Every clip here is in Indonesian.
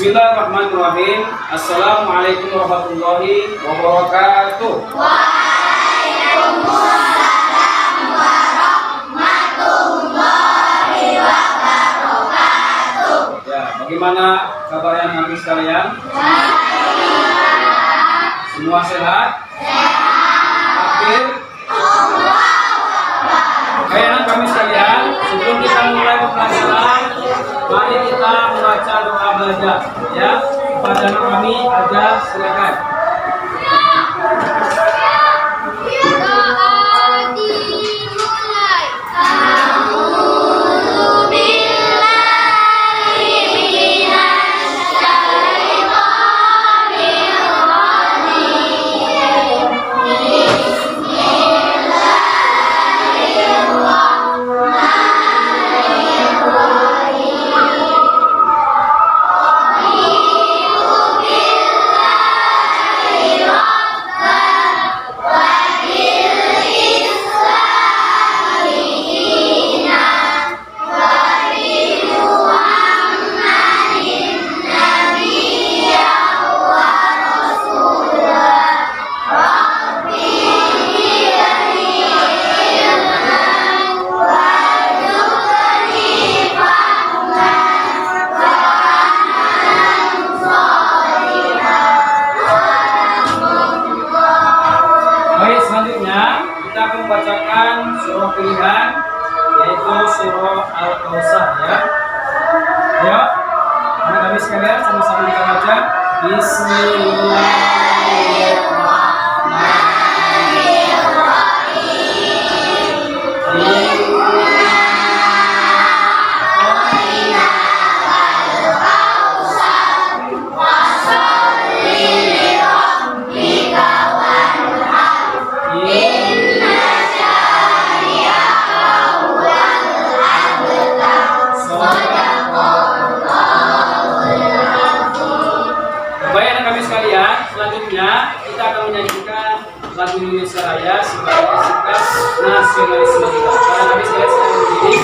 Bismillahirrahmanirrahim. Assalamualaikum warahmatullahi wabarakatuh. Waalaikumsalam warahmatullahi wabarakatuh. Ya, bagaimana kabarnya anak sekalian? Semua sehat? Akhir? Baik anak kami sekalian, sebelum kita mulai pembelajaran, mari kita membaca doa belajar. Ya, kepada anak kami ada silakan. Kita akan membacakan surah pilihan, yaitu surah Al-Kautsar, ya. Ya, anak kami sekalian sama-sama kita baca. Selanjutnya kita akan menyanyikan lagu Indonesia Raya sebagai sikap nasionalisme kita. Para kami sekalian sedang berdiri.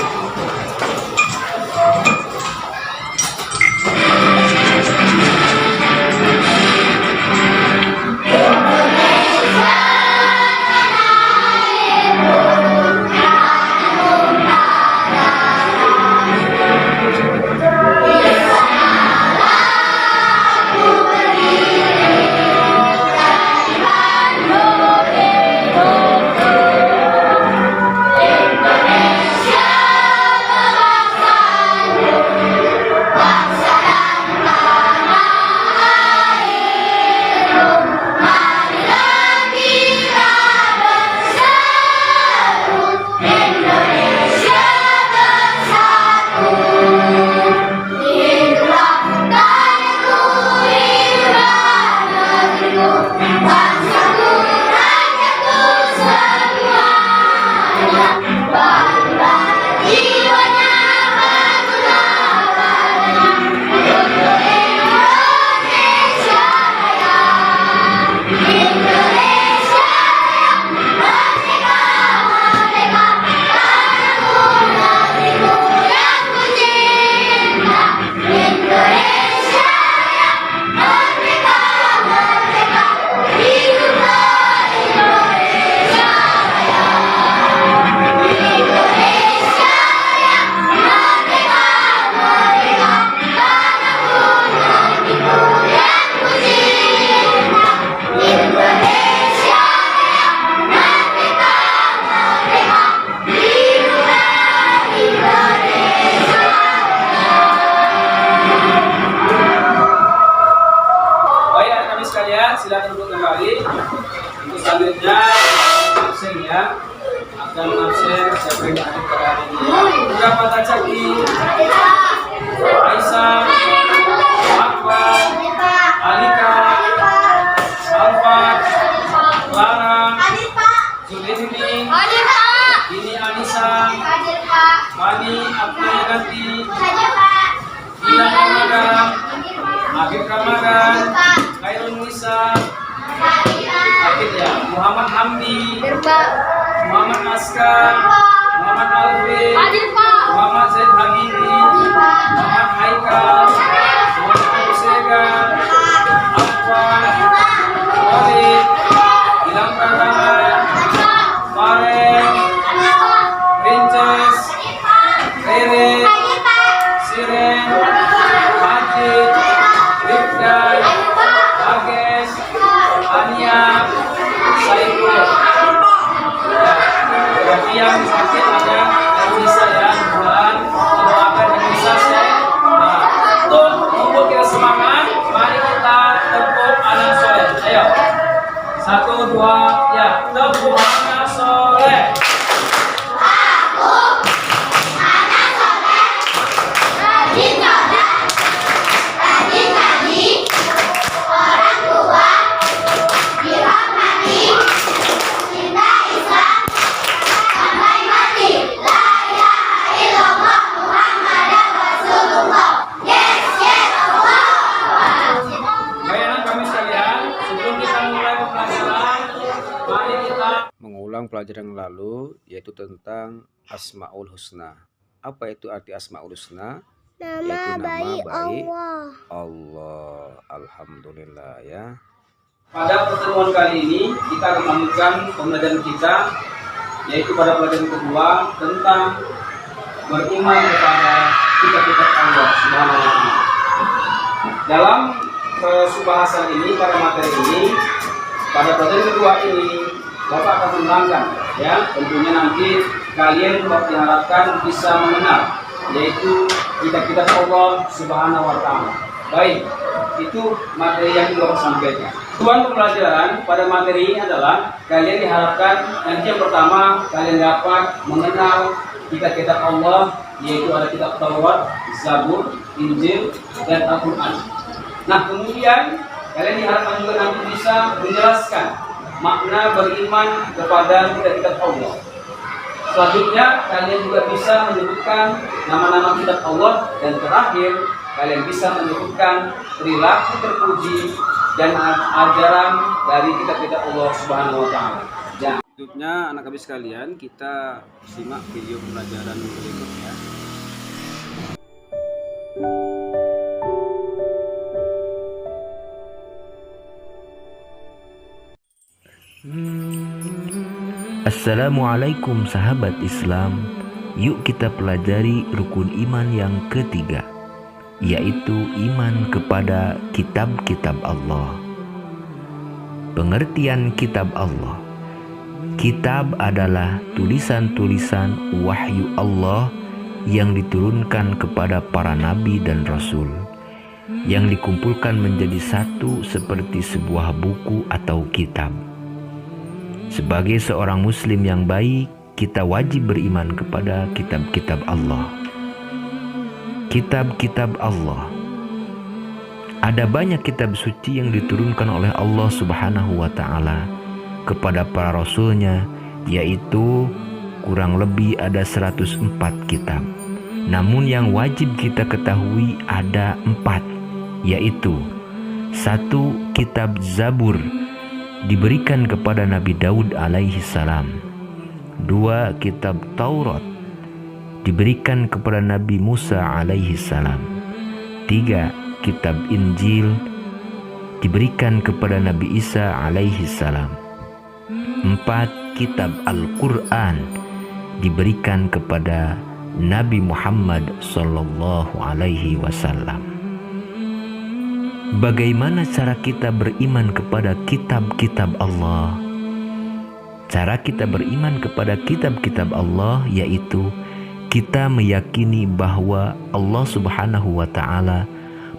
Silakan duduk kembali. Untuk selanjutnya absen, ya. Akan absen siapa yang hadir pada hari ini? Berapa Tacaki? Aisyah, Akbar, Alika, Alfat, Clara, Zulehmi, Ini Anissa, Fani Abdulganti, Dian Ramadan, Habib Ramadan, Khairul Nisa, Muhammad Hamdi, Muhammad Askar, Muhammad Alvin, Muhammad Zaid Habibi, Muhammad Haikal, Muhammad Hussein, soleh. Rajin sholat, rajin ngaji, orang tua dirahmati, cinta Islam sampai mati. La ilaha illallah Muhammadan Rasulullah. Yes, yes, Allah. Baik anak kami sekalian, sebelum kita mulai pembelajaran, mari kita mengulang pelajaran yang lalu, yaitu tentang Asmaul Husna. Apa itu arti Asmaul Husna? Yaitu nama baik Allah. Alhamdulillah ya. pada pertemuan kali ini kita akan melanjutkan pembelajaran kita, yaitu pada pelajaran kedua tentang beriman kepada kitab-kitab Allah Subhanahu wa Ta'ala. Dalam subahasan ini, pada materi ini, pada pelajaran kedua ini, Bapak akan menerangkan, ya, tentunya nanti kalian diharapkan bisa mengenal, yaitu kitab-kitab Allah Subhanahu wa Ta'ala. Baik, itu materi yang Bapak sampaikan. Tujuan pembelajaran pada materi ini adalah kalian diharapkan nanti yang pertama kalian dapat mengenal kitab-kitab Allah, yaitu ada kitab Taurat, Zabur, Injil, dan Al-Quran. Nah, kemudian kalian diharapkan juga nanti bisa menjelaskan makna beriman kepada kitab-kitab Allah. Selanjutnya kalian juga bisa menyebutkan nama-nama kitab Allah, dan terakhir kalian bisa menyebutkan perilaku terpuji dan ajaran dari kitab-kitab Allah Subhanahu wa Ta'ala. Ya. Selanjutnya anak kami sekalian, kita simak video pembelajaran berikutnya. Assalamualaikum sahabat Islam. Yuk kita pelajari rukun iman yang ketiga, yaitu iman kepada kitab-kitab Allah. Pengertian kitab Allah. Kitab adalah tulisan-tulisan wahyu Allah yang diturunkan kepada para nabi dan rasul, yang dikumpulkan menjadi satu seperti sebuah buku atau kitab. Sebagai seorang muslim yang baik, kita wajib beriman kepada kitab-kitab Allah. Kitab-kitab Allah. Ada banyak kitab suci yang diturunkan oleh Allah Subhanahu wa Ta'ala kepada para rasulnya, yaitu kurang lebih ada 104 kitab. Namun yang wajib kita ketahui ada 4, yaitu 1. Kitab Zabur diberikan kepada Nabi Daud alaihi salam. 2. Kitab Taurat diberikan kepada Nabi Musa alaihi salam. 3. Kitab Injil diberikan kepada Nabi Isa alaihi salam. 4. Kitab Al-Quran diberikan kepada Nabi Muhammad sallallahu alaihi wasallam. Bagaimana cara kita beriman kepada kitab-kitab Allah? Cara kita beriman kepada kitab-kitab Allah yaitu kita meyakini bahwa Allah Subhanahu wa Ta'ala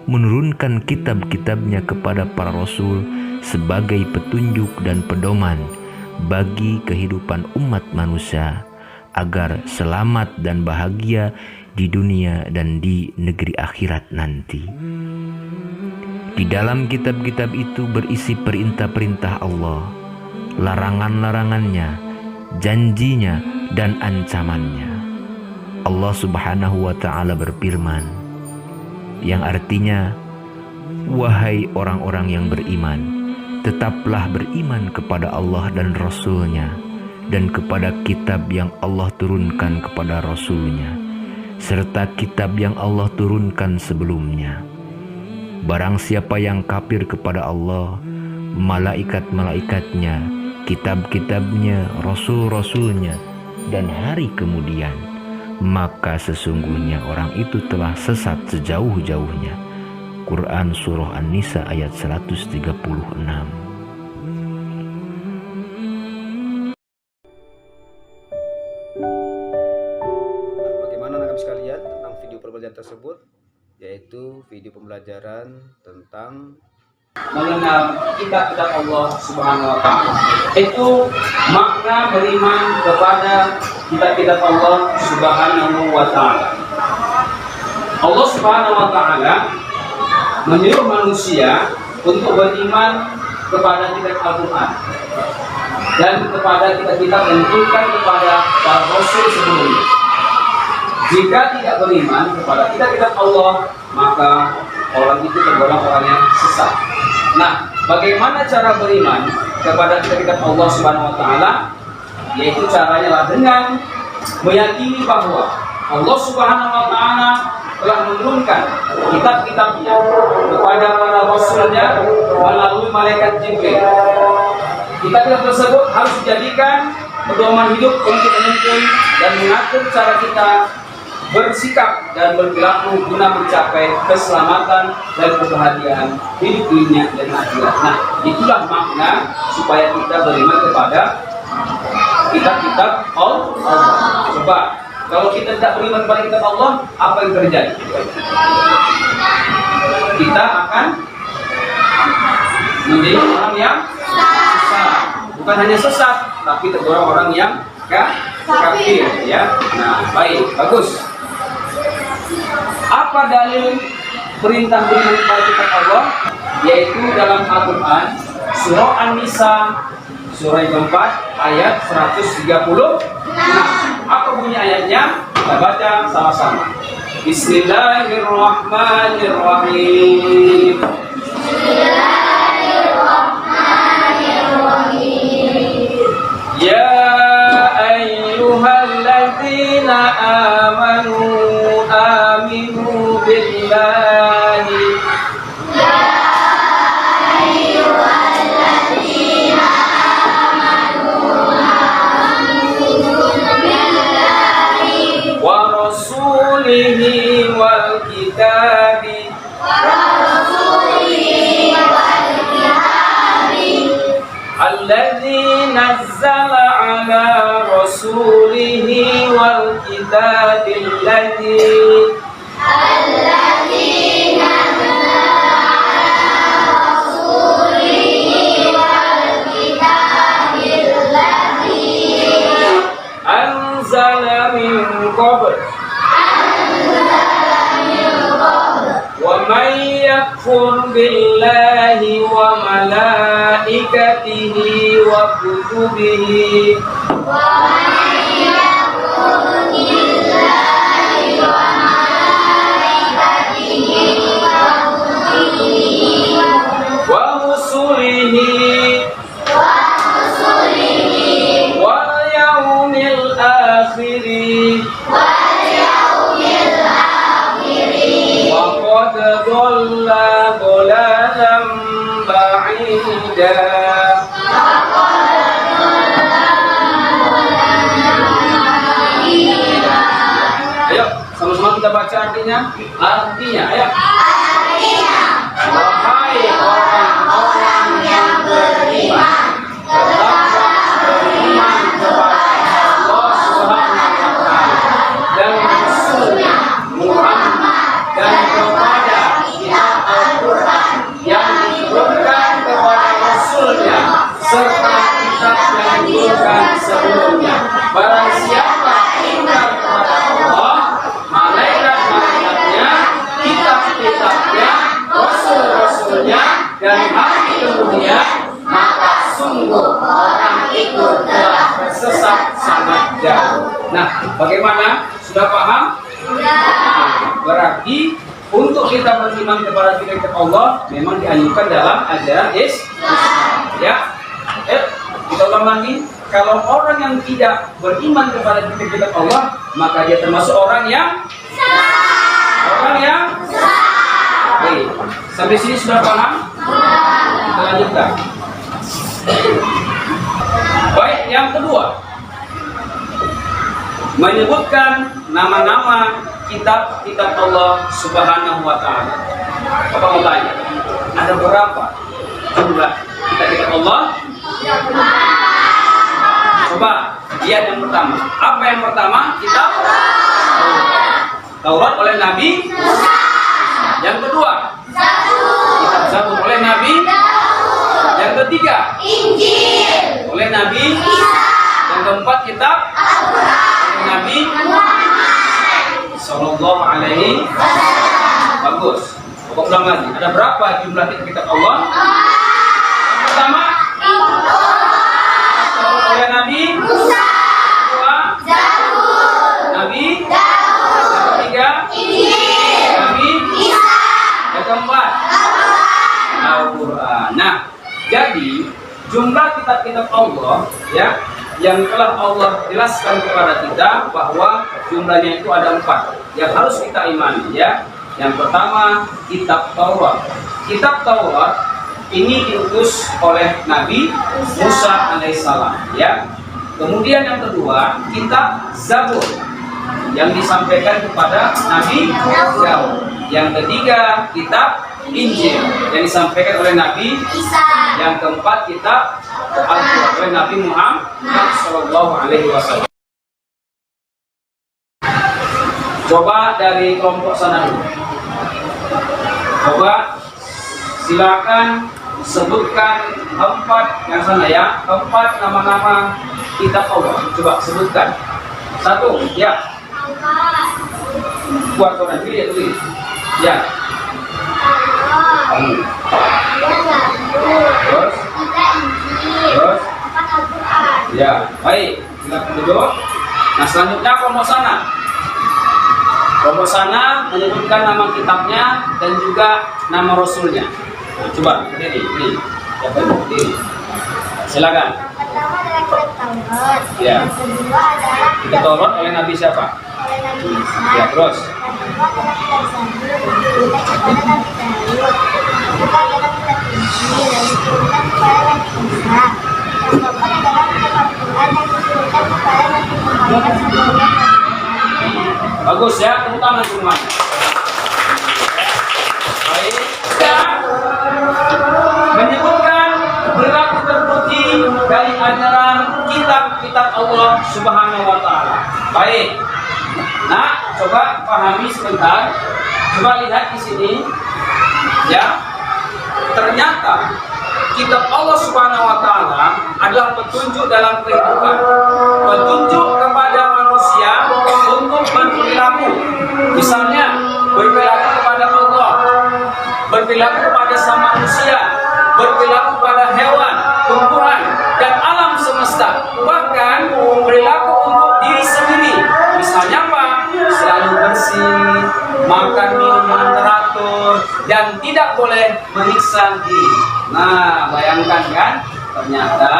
menurunkan kitab-kitabnya kepada para rasul sebagai petunjuk dan pedoman bagi kehidupan umat manusia agar selamat dan bahagia di dunia dan di negeri akhirat nanti. Di dalam kitab-kitab itu berisi perintah-perintah Allah, larangan-larangannya, janjinya, dan ancamannya. Allah Subhanahu wa Ta'ala berfirman, yang artinya, wahai orang-orang yang beriman, tetaplah beriman kepada Allah dan Rasul-Nya, dan kepada kitab yang Allah turunkan kepada Rasul-Nya, serta kitab yang Allah turunkan sebelumnya. Barang siapa yang kafir kepada Allah, malaikat-malaikatnya, kitab-kitabnya, rasul-rasulnya, dan hari kemudian, maka sesungguhnya orang itu telah sesat sejauh-jauhnya. Quran Surah An-Nisa ayat 136. Bagaimana anak kami sekalian tentang video pembelajaran tersebut? Yaitu video pembelajaran tentang mengenal kitab-kitab Allah Subhanahu wa taala. Itu makna beriman kepada kitab-kitab Allah Subhanahu wa taala. Allah Subhanahu wa taala menyuruh manusia untuk beriman kepada kitab Al-Qur'an dan kepada kitab-kitab yang diturunkan kepada para rasul sebelumnya. Jika tidak beriman kepada kitab-kitab Allah, maka orang itu tergolong orang yang sesat. Nah, bagaimana cara beriman kepada kitab-kitab Allah Subhanahu wa taala? Yaitu caranya lah dengan meyakini bahwa Allah Subhanahu wa taala telah menurunkan kitab-kitabnya kepada para rasulnya melalui malaikat Jibril. Kitab-kitab tersebut harus dijadikan pedoman hidup untuk menuntun dan mengatur cara kita bersikap dan berperilaku guna mencapai keselamatan dan kebahagiaan hidup dunia dan akhirat. Nah, itulah makna supaya kita beriman kepada kitab-kitab Allah. Coba, kalau kita tidak beriman kepada kitab Allah, apa yang terjadi? Kita akan menjadi orang yang sesat. Bukan hanya sesat, tapi tergolong orang yang kafir. Ya, nah baik, bagus. Apa dalil perintah beriman kepada kitab Allah? Yaitu dalam Al-Quran surah An-Nisa surah yang keempat ayat 136. Apa bunyi ayatnya? Kita baca sama-sama. Bismillahirrahmanirrahim. Ya ayyuhalladzina amanu aminu billahi. Ya ayyuhalladzina amanu aminu billahi Wa rasulihi wal kitabi alladzi nazzala ala rasulihi wal kitabil ladzi anzala min qabl wa man yakfur billahi wa malaikatihi wa kutubihi wa rusulihi wal yaumil akhir wa qad dhalla dhalalan ba'ida. Ayo, sama-sama kita baca artinya. Artinya, ayo. Wahai orang-orang yang beriman, tetaplah beriman kepada Allah Subhanahu wa taala dan Rasulnya Muhammad dan kepada kitab Al-Quran yang diturunkan kepada Rasulnya serta kitab yang diturunkan sebelumnya. Barang siapa ingkar kepada Allah, malaikat-malaikatnya, kitab-kitabnya, rasul-rasulnya, dan hari kemudian, maka sungguh orang itu telah tersesat sangat jauh. Nah, bagaimana? Sudah paham? Berarti untuk kita beriman kepada kitab Allah memang dianjurkan dalam ajaran Islam. Ya, kita ulang lagi. Kalau orang yang tidak beriman kepada kitab Allah, maka dia termasuk orang yang Baik, sampai sini sudah paham? Kita lanjutkan. Baik, yang kedua, menyebutkan nama-nama kitab-kitab Allah Subhanahu wa taala. Apa mau tanya? Ada berapa jumlah kitab-kitab Allah? Coba lihat yang pertama. Apa yang pertama? Kitab Taurat oleh Nabi. Yang kedua, kitab Zabur oleh Nabi. Yang ketiga, Injil. oleh Nabi. Isa. Yang keempat, kitab Al-Quran. oleh Nabi Muhammad. Sallallahu Alaihi Wasallam. Bagus. Pokok ulang lagi. Ada berapa jumlah kitab Allah? Yang pertama, oleh Nabi Musa. kedua, Zabur. Nabi Daud. yang ketiga, Injil. Nabi Isa. yang keempat, Al-Quran. Nah, jadi jumlah kitab-kitab Allah ya yang telah Allah jelaskan kepada kita bahwa jumlahnya itu ada 4 yang harus kita imani ya. Yang pertama, kitab Taurat. Kitab Taurat ini diutus oleh Nabi Musa alaihissalam ya. Kemudian yang kedua, kitab Zabur yang disampaikan kepada Nabi Daud. Yang ketiga, kitab Injil yang disampaikan oleh Nabi Isa. Yang keempat, kitab Al-Quran oleh Nabi Muhammad Sallallahu Alaihi Wasallam. Coba dari kelompok sana dulu. Coba silakan sebutkan 4 yang sana ya, 4 nama-nama kitab Allah. Coba sebutkan. 1, ya. Buat orang pilih ya, tulis. Ya. Terus. Terus. Ya, baik. Silakan duduk. Nah, selanjutnya kelompok sana. Kelompok sana menyebutkan nama kitabnya dan juga nama rasulnya. Nah, coba ini. Ini. Silakan. Pertama adalah kitab Taurat. Ya. Yang kedua adalah Kitab Taurat oleh Nabi siapa? oleh Nabi Isa. Ya, terus. Yang kedua adalah kitab Zabur yang diturunkan kepada Nabi Daud. Yang ketiga adalah kitab Injil yang diturunkan kepada Nabi Isa. Yang keempat adalah kitab Al-Quran yang diturunkan kepada Nabi Muhammad SAW. Bagus ya, tepuk tangan semuanya. Baik. Ya. Menyebutkan perilaku terpuji dari ajaran kitab-kitab Allah Subhanahu wa taala. Baik. Nah, coba pahami sebentar. Coba lihat di sini. Ya. Ternyata kitab Allah Subhanahu wa taala adalah petunjuk dalam kehidupan. Petunjuk kepada manusia untuk berperilaku. Misalnya, berperilaku kepada Allah, berperilaku kepada sama manusia, berperilaku kepada hewan, tumbuhan, dan alam semesta. Bahkan perilaku untuk diri sendiri. Misalnya apa? Selalu bersih, makan minum yang teratur, dan tidak boleh menyiksa diri. Nah, bayangkan kan? Ternyata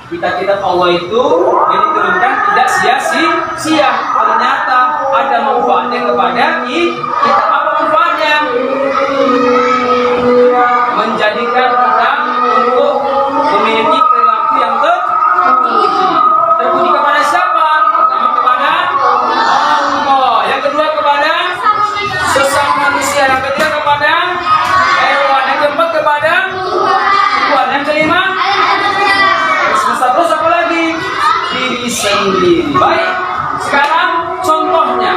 kitab-kitab Allah itu yang diturunkan tidak sia-sia. Ternyata ada manfaatnya kepada kita. Apa manfaatnya? Menjadikan kita untuk memiliki perilaku yang terpuji. Terpuji kepada siapa? Pertama kepada Allah. Yang kedua kepada sesama manusia. Yang ketiga kepada hewan. Yang keempat kepada Tuhan. Yang kelima terus apa lagi? Diri sendiri. Baik. Sekarang contohnya.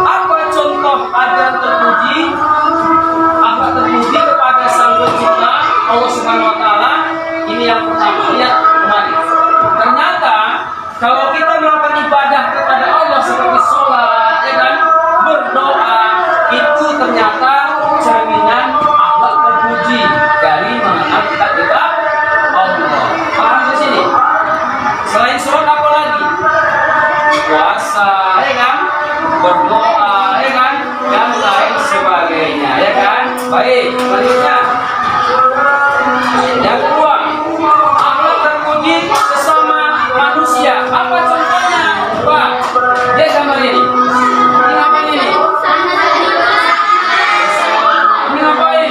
Apa contoh ajaran terpuji? Apa terpuji kepada Sang Pencipta Allah Subhanahu wa taala? Ini yang pertama. Lihat kembali. Ternyata kalau kita melakukan ibadah kepada Allah seperti sholat, ya kan, berdoa, itu ternyata cerminan akhlak terpuji dari mengenal kitab-kitab Allah. Paham di sini? Selain sholat apa lagi? Puasa, ya kan? Berdoa, ya kan? Dan lain sebagainya, ya kan? Baik, selanjutnya. Yang kedua, akhlak terpuji sesama manusia. Apa contohnya? Coba, lihat gambar ini. Ini apa ini? Ini ngapain?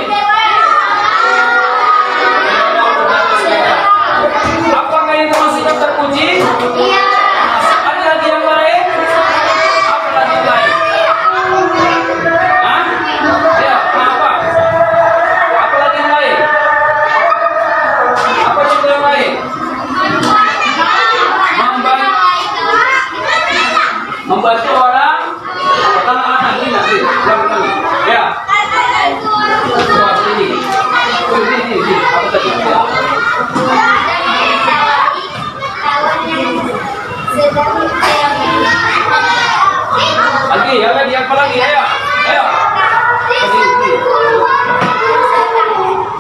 Apakah ini termasuk yang terpuji? Iya. Ada lagi yang lain? Apa lagi yang lain? Hah? Ya, apa? Apa lagi yang lain? Apa juga yang lain? Membantu orang, anak-anak ini nanti. Ya.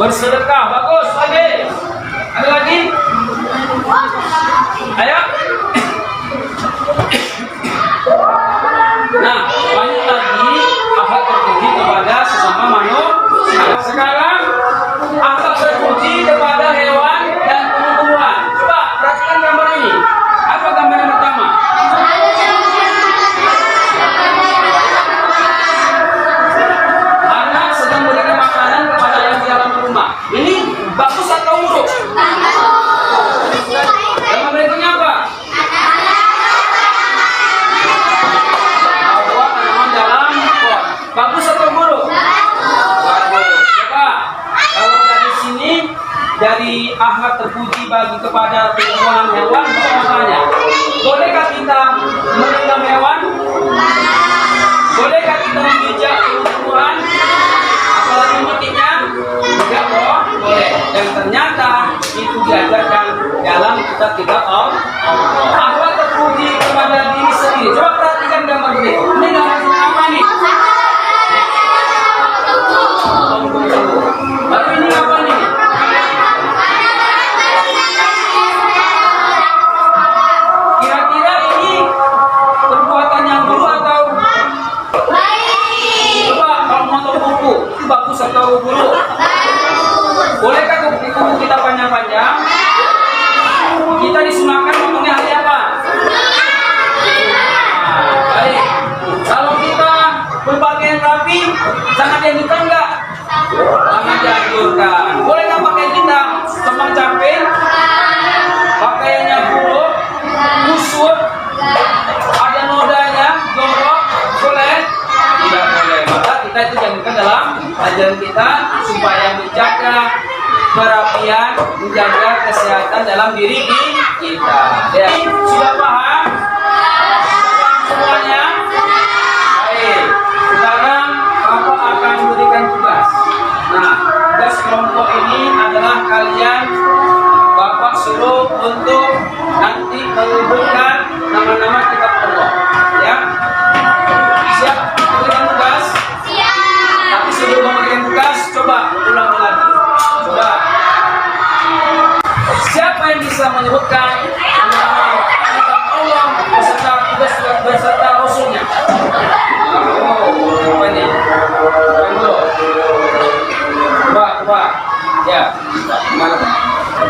bersedekah. Bagus, lagi. Ada lagi? Ayo. Nah, banyak lagi akhlak terpuji kepada sesama manusia. Sekarang akhlak terpuji kepada hewan dan tumbuh-tumbuhan. Coba perhatikan gambar ini. Apa gambar yang pertama? Anak sedang memberikan makanan kepada yang di dalam rumah. Ini bagus atau buruk? Gambar berikutnya apa? Bawa tanaman dalam pot. Bagus atau buruk? Bagus. Coba kalau dari sini, dari akhlak terpuji bagi kepada tumbuhan hewan, makanya bolehkah kita merendam hewan? Bolehkah kita memijak tumbuhan? Apalagi memetiknya? Tidak boleh. Dan ternyata itu diajarkan dalam kitab-kitab Allah. Akhlak terpuji kepada diri sendiri. Coba perhatikan gambar berikut. Ini gambar apa nih? Lalu ini apa nih? Kira-kira ini perbuatan yang dulu atau coba kalau motor buku itu bagus atau buruk? Bolehkah kuku kita panjang-panjang? Kita disunahkan ngomongnya hari apa? Nah, baik. Kalau kita berpakaian rapi, sangat dianjurkan enggak? Sangat dianjurkan. Bolehkah pakai kita tembang capek? Pakaiannya buruk, kusut, ada nodanya, jorok, boleh? Tidak boleh. Maka kita itu dianjurkan dalam ajaran kita supaya menjaga kerapian, menjaga kesehatan dalam diri kita. Ya. Sudah paham? Semuanya? Baik. Sekarang Bapak akan memberikan tugas. Nah, tugas kelompok ini adalah kalian Bapak suruh untuk nanti menyebutkan nama-nama kitab Allah. Ya. Siap memberikan tugas? Tapi sebelum memberikan tugas, coba ulang lagi. Coba. Siapa yang bisa menyebutkan nama kitab Allah beserta tugas beserta rasulnya? Oh, apa ini? Coba. Ya. Gimana?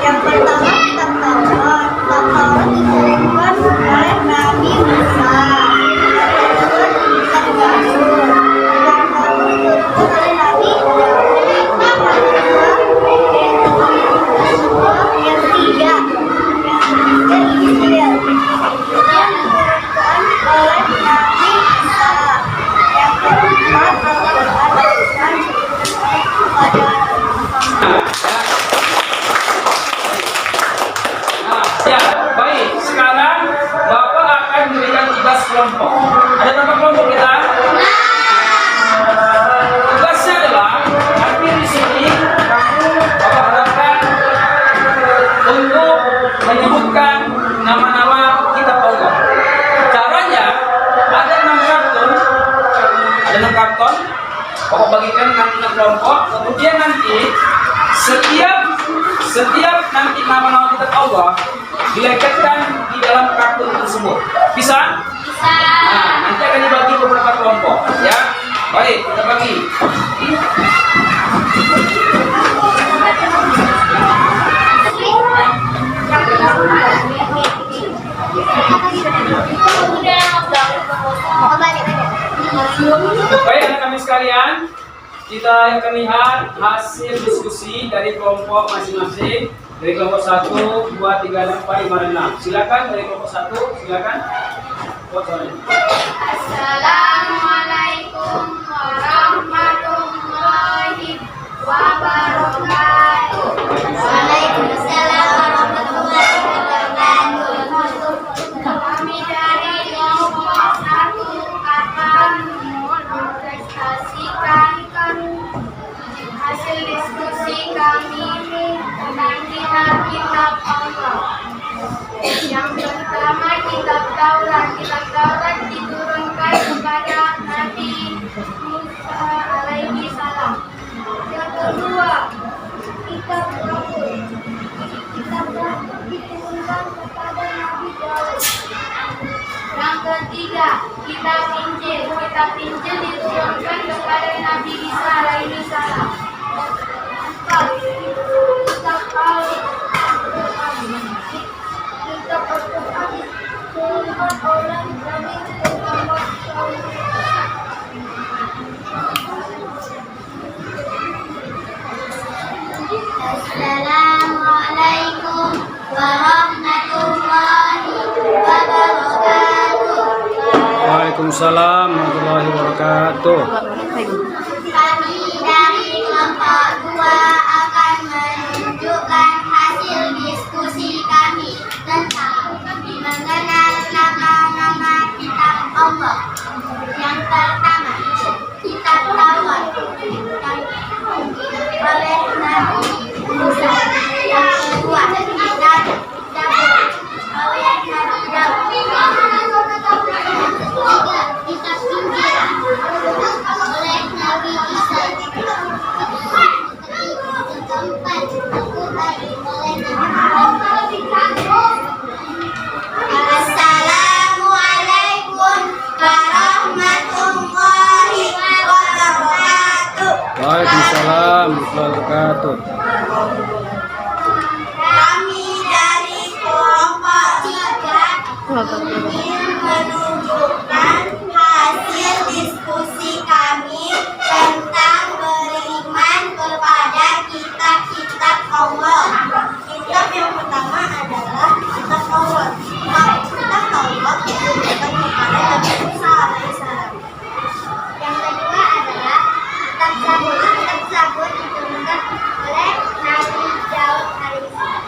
Yang pertama kitab Taurat. Kitab Taurat diturunkan oleh Nabi Musa. Kitab Zabur. Kitab Zabur diturunkan oleh Nabi Daud. Yang ketiga Injil. Yang diturunkan oleh Nabi Isa. Yang keempat Al-Quran kepada Ya, baik. Sekarang Bapak akan memberikan tugas kelompok. Ada berapa kelompok kita? Tugasnya adalah nanti di sini kamu Bapak harapkan untuk menyebutkan nama-nama kitab Allah. Caranya ada 6 karton. Ada 6 karton. Bapak bagikan nanti 6 kelompok. Kemudian nanti setiap nanti nama-nama kitab Allah dilekatkan di dalam kartu tersebut. Bisa? Bisa. Nah, nanti akan dibagi beberapa kelompok, ya. Baik, kita bagi. Baik, anak-anak sekalian, kita akan lihat hasil diskusi dari kelompok masing-masing. Dari kelompok 1, 2, 3, 4, 5, dan 6. Silakan dari kelompok 1, silakan. Assalamualaikum warahmatullahi wabarakatuh. Waalaikumsalam warahmatullahi wabarakatuh. Kami dari kelompok 1 akan mempresentasikan hasil diskusi kami tentang kitab Allah. Yang pertama kitab Taurat. Kitab Taurat diturunkan kepada Nabi Musa alaihi salam. Yang kedua ketiga, kitab Injil. Kitab Injil diturunkan kepada Nabi Isa alaihi salam. Empat, kitab Al-Quran. Kitab Al-Quran diturunkan oleh Nabi Muhammad Assalamualaikum warahmatullahi wabarakatuh. Waalaikumsalam warahmatullahi wabarakatuh. Kami dari kelompok 2 akan menunjukkan hasil diskusi kami tentang mengenal nama-nama kitab Allah. Yang pertama, kitab Taurat oleh Nabi Musa. Yang kedua, kitab Zabur oleh Nabi Daud. Ketiga, kitab Injil oleh Nabi Isa. Keempat, Al-Quran oleh Nabi Muhammad. Assalamualaikum warahmatullahi wabarakatuh. Waalaikumsalam warahmatullahi wabarakatuh. Kami dari kelompok 3 ingin menunjukkan hasil diskusi kami tentang beriman kepada kitab-kitab Allah. Kitab yang pertama adalah kitab Taurat. Kitab Taurat diturunkan kepada Nabi Musa alaihissalam. Yang kedua adalah kitab Zabur. Kitab Zabur diturunkan oleh Nabi Daud alaihissalam.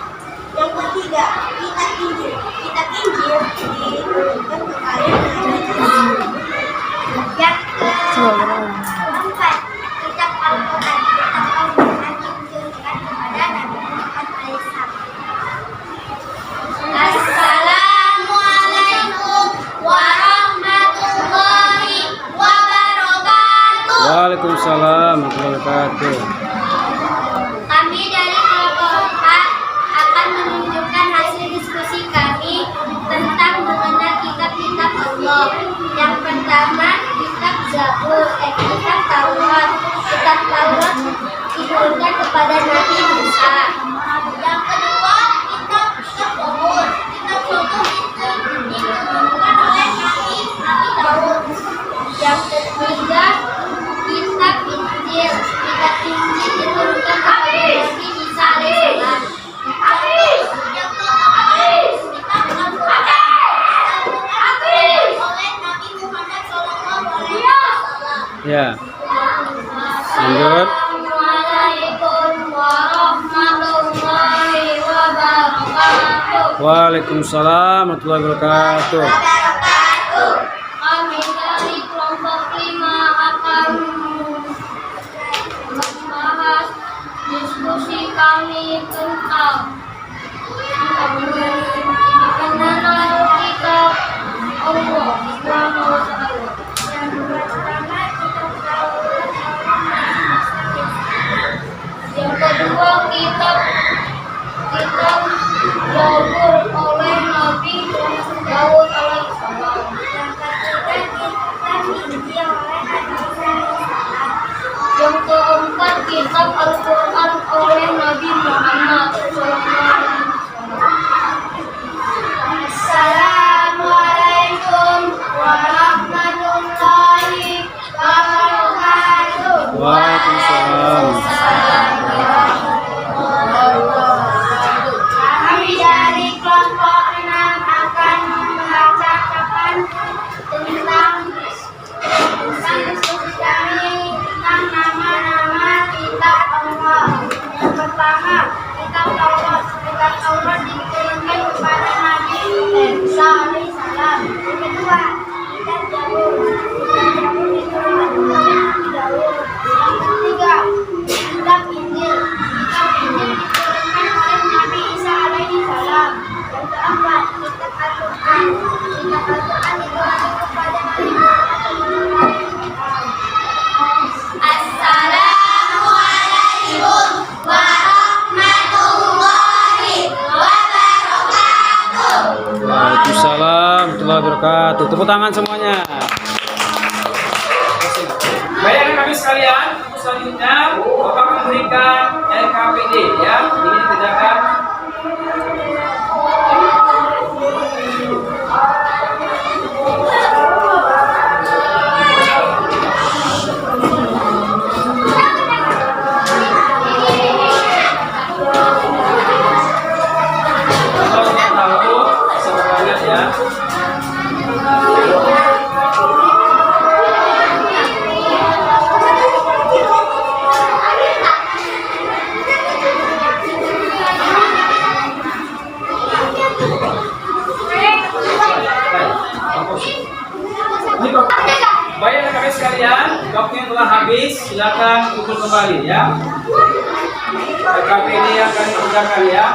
Yang ketiga, kitab Injil. Kitab Injil diturunkan kepada Nabi Isa. Yang keempat, kitab Al-Quran. Kitab Al-Quran diturunkan kepada Nabi Muhammad alaihissalam. Assalamualaikum warahmatullahi wabarakatuh. Waalaikumsalam warahmatullahi wabarakatuh. Kami dari kelompok 4 akan menunjukkan hasil diskusi kami tentang mengenal kitab-kitab Allah. Yang pertama, kitab Zabur, kitab Taurat. Kitab Taurat diturunkan kepada Nabi Musa. Yang kedua, kitab Zabur. Kitab Zabur diturunkan oleh Nabi Daud. Yang ketiga, kitab Injil. Kitab Injil diturunkan kepada Nabi Isa alaihissalam. Yang keempat, kitab Al-Quran oleh Nabi Muhammad SAW. Ya. Lanjut. Assalamualaikum warahmatullahi wabarakatuh. Waalaikumsalam warahmatullahi wabarakatuh. Kami dari kelompok 5 akan membahas diskusi kami tentang mengenal kitab Allah Subhanahu wa Ta'ala. Yang pertama, kitab Taurat. Yang kedua, kitab Zabur oleh Nabi Daud alaihissalam. Yang ketiga, kitab Injil oleh Nabi Isa. Yang keempat, kitab Al-Quran oleh Nabi Muhammad SAW. Assalamualaikum warahmatullahi wabarakatuh. Waalaikumsalam. Kami dari kelompok 6 akan membacakan tentang diskusi kami tentang nama-nama kitab Allah. warahmatullahi wabarakatuh. Tepuk tangan semuanya. Baik kami sekalian, untuk selanjutnya Bapak memberikan LKPD ya. Ini dikerjakan. Baik kami sekalian, waktunya telah habis, silakan kumpul kembali ya. LKPD yang akan dikerjakan ya.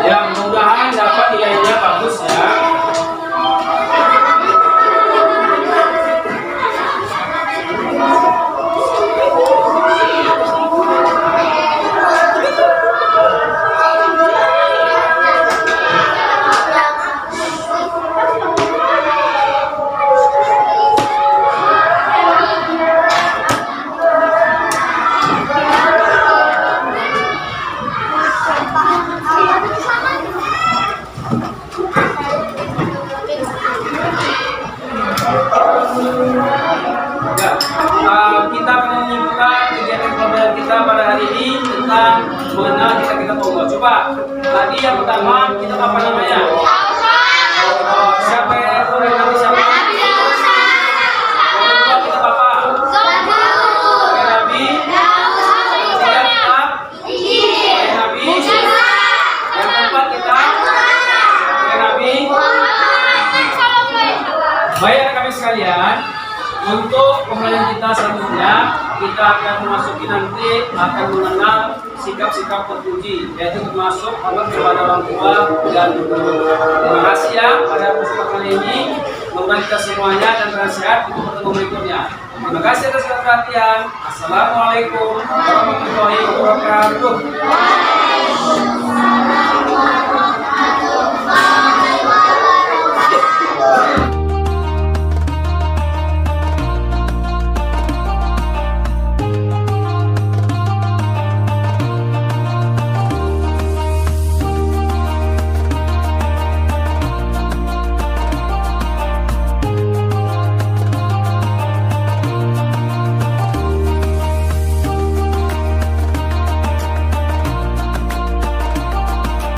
Ya, mudah-mudahan dapat nilainya bagus ya. Kita akan menyimpulkan kegiatan pembelajaran kita pada hari ini tentang mengenal kitab-kitab Allah. Coba, tadi yang pertama kita apa namanya? Siapa yang boleh nanti siapa? Nabi Musa. Yang kedua kita apa? Nabi. Tiga kitab. Nabi. Yang keempat kita. Nabi. Baik kami sekalian. Untuk pembelajaran kita selanjutnya, kita akan memasuki nanti akan mengenal sikap-sikap terpuji, yaitu termasuk kepada orang tua dan guru. Terima kasih ya pada kesempatan kali ini. Semoga kita semuanya dan sehat untuk pertemuan berikutnya. Terima kasih atas perhatian. Assalamualaikum warahmatullahi wabarakatuh.